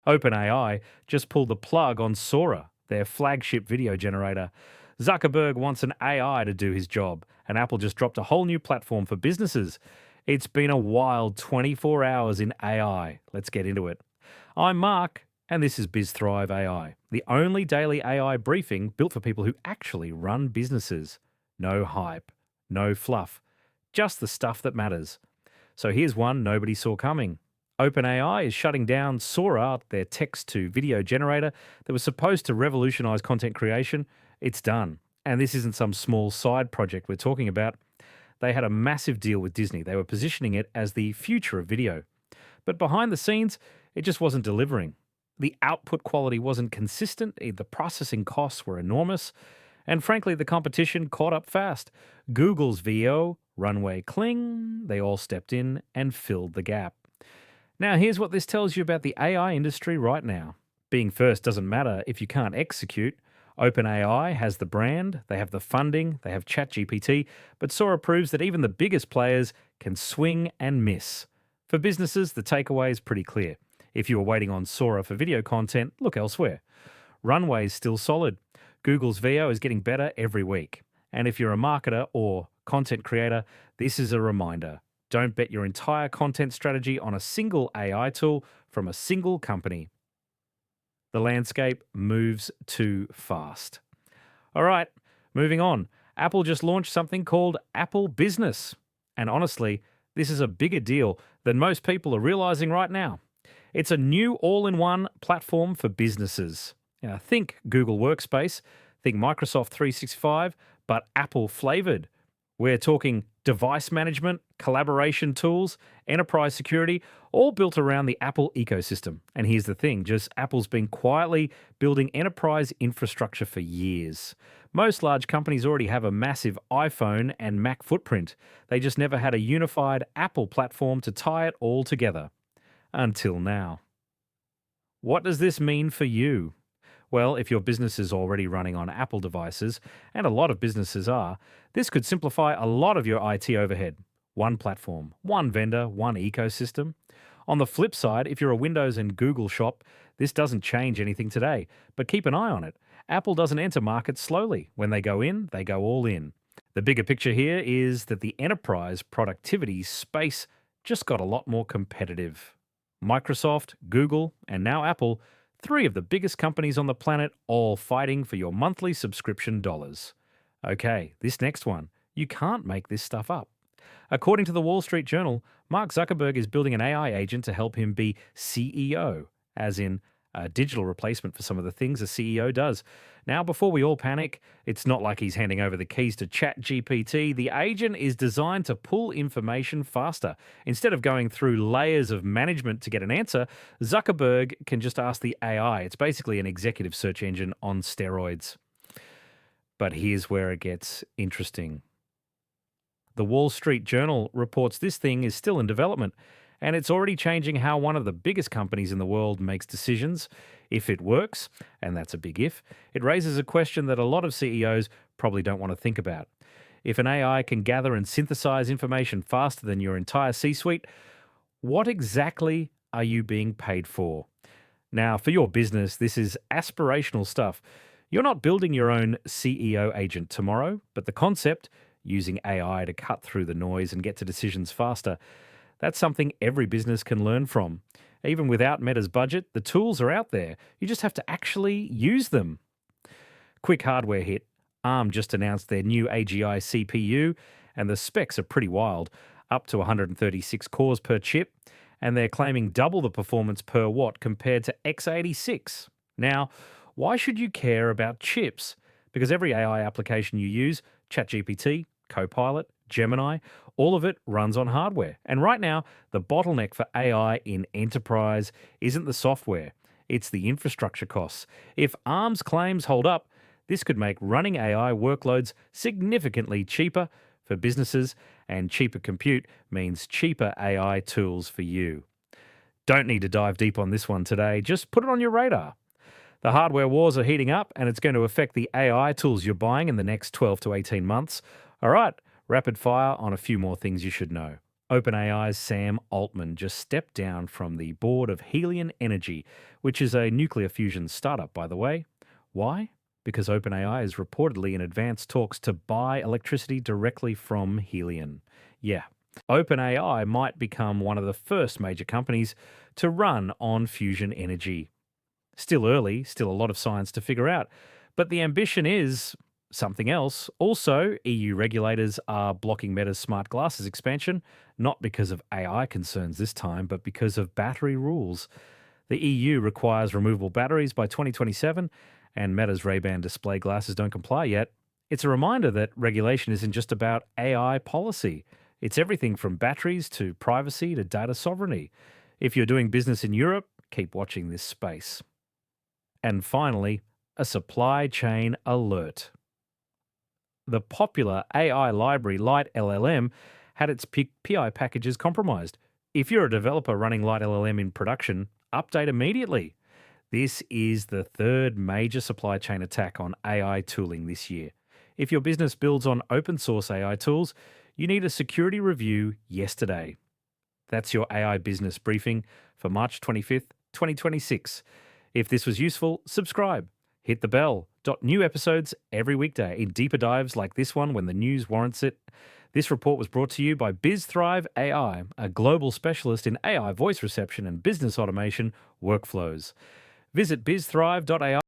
OpenAI just pulled the plug on Sora, their flagship video generator. Zuckerberg wants an AI to do his job, and Apple just dropped a whole new platform for businesses. It's been a wild 24 hours in AI. Let's get into it. I'm Mark, and this is BizThrive AI, the only daily AI briefing built for people who actually run businesses. No hype, no fluff, just the stuff that matters. So here's one nobody saw coming. OpenAI is shutting down Sora, their text to video generator that was supposed to revolutionize content creation. It's done. And this isn't some small side project we're talking about. They had a massive deal with Disney. They were positioning it as the future of video. But behind the scenes, it just wasn't delivering. The output quality wasn't consistent, the processing costs were enormous, and frankly, the competition caught up fast. Google's VO, Runway Kling, they all stepped in and filled the gap. Now, here's what this tells you about the AI industry right now. Being first doesn't matter if you can't execute. OpenAI has the brand, they have the funding, they have ChatGPT, but Sora proves that even the biggest players can swing and miss. For businesses, the takeaway is pretty clear. If you were waiting on Sora for video content, look elsewhere. Runway's still solid. Google's VO is getting better every week. And if you're a marketer or content creator, this is a reminder. Don't bet your entire content strategy on a single AI tool from a single company. The landscape moves too fast. All right, moving on. Apple just launched something called Apple Business. And honestly, this is a bigger deal than most people are realizing right now. It's a new all-in-one platform for businesses. Think Google Workspace, think Microsoft 365, but Apple flavored. We're talking device management, collaboration tools, enterprise security, all built around the Apple ecosystem. And here's the thing, just Apple's been quietly building enterprise infrastructure for years. Most large companies already have a massive iPhone and Mac footprint. They just never had a unified Apple platform to tie it all together. Until now. What does this mean for you? Well, if your business is already running on Apple devices, and a lot of businesses are, this could simplify a lot of your IT overhead. One platform, one vendor, one ecosystem. On the flip side, if you're a Windows and Google shop, this doesn't change anything today, but keep an eye on it. Apple doesn't enter markets slowly. When they go in, they go all in. The bigger picture here is that the enterprise productivity space just got a lot more competitive. Microsoft, Google, and now Apple, three of the biggest companies on the planet, all fighting for your monthly subscription dollars. Okay, this next one, you can't make this stuff up. According to the Wall Street Journal, Mark Zuckerberg is building an AI agent to help him be CEO, as in a digital replacement for some of the things a CEO does. Now, before we all panic, it's not like he's handing over the keys to ChatGPT. The agent is designed to pull information faster. Instead of going through layers of management to get an answer, Zuckerberg can just ask the AI. It's basically an executive search engine on steroids. But here's where it gets interesting. The Wall Street Journal reports this thing is still in development, and it's already changing how one of the biggest companies in the world makes decisions. If it works, and that's a big if, it raises a question that a lot of CEOs probably don't want to think about. If an AI can gather and synthesize information faster than your entire C-suite, what exactly are you being paid for? Now, for your business, this is aspirational stuff. You're not building your own CEO agent tomorrow, but the concept, using AI to cut through the noise and get to decisions faster, that's something every business can learn from. Even without Meta's budget, the tools are out there. You just have to actually use them. Quick hardware hit. ARM just announced their new AGI CPU, and the specs are pretty wild, up to 136 cores per chip, and they're claiming double the performance per watt compared to x86. Now, why should you care about chips? Because every AI application you use, ChatGPT, Copilot, Gemini, all of it runs on hardware. And right now, the bottleneck for AI in enterprise isn't the software, it's the infrastructure costs. If ARM's claims hold up, this could make running AI workloads significantly cheaper for businesses, and cheaper compute means cheaper AI tools for you. Don't need to dive deep on this one today, just put it on your radar. The hardware wars are heating up, and it's going to affect the AI tools you're buying in the next 12 to 18 months. All right, rapid fire on a few more things you should know. OpenAI's Sam Altman just stepped down from the board of Helion Energy, which is a nuclear fusion startup, by the way. Why? Because OpenAI is reportedly in advanced talks to buy electricity directly from Helion. Yeah, OpenAI might become one of the first major companies to run on fusion energy. Still early, still a lot of science to figure out. But the ambition is something else. Also, EU regulators are blocking Meta's smart glasses expansion, not because of AI concerns this time, but because of battery rules. The EU requires removable batteries by 2027, and Meta's Ray-Ban display glasses don't comply yet. It's a reminder that regulation isn't just about AI policy. It's everything from batteries to privacy to data sovereignty. If you're doing business in Europe, keep watching this space. And finally, a supply chain alert. The popular AI library LiteLLM had its PI packages compromised. If you're a developer running LiteLLM in production, update immediately. This is the third major supply chain attack on AI tooling this year. If your business builds on open source AI tools, you need a security review yesterday. That's your AI business briefing for March 25th, 2026. If this was useful, subscribe. Hit the bell. New episodes every weekday in deeper dives like this one when the news warrants it. This report was brought to you by BizThrive AI, a global specialist in AI voice reception and business automation workflows. Visit bizthrive.ai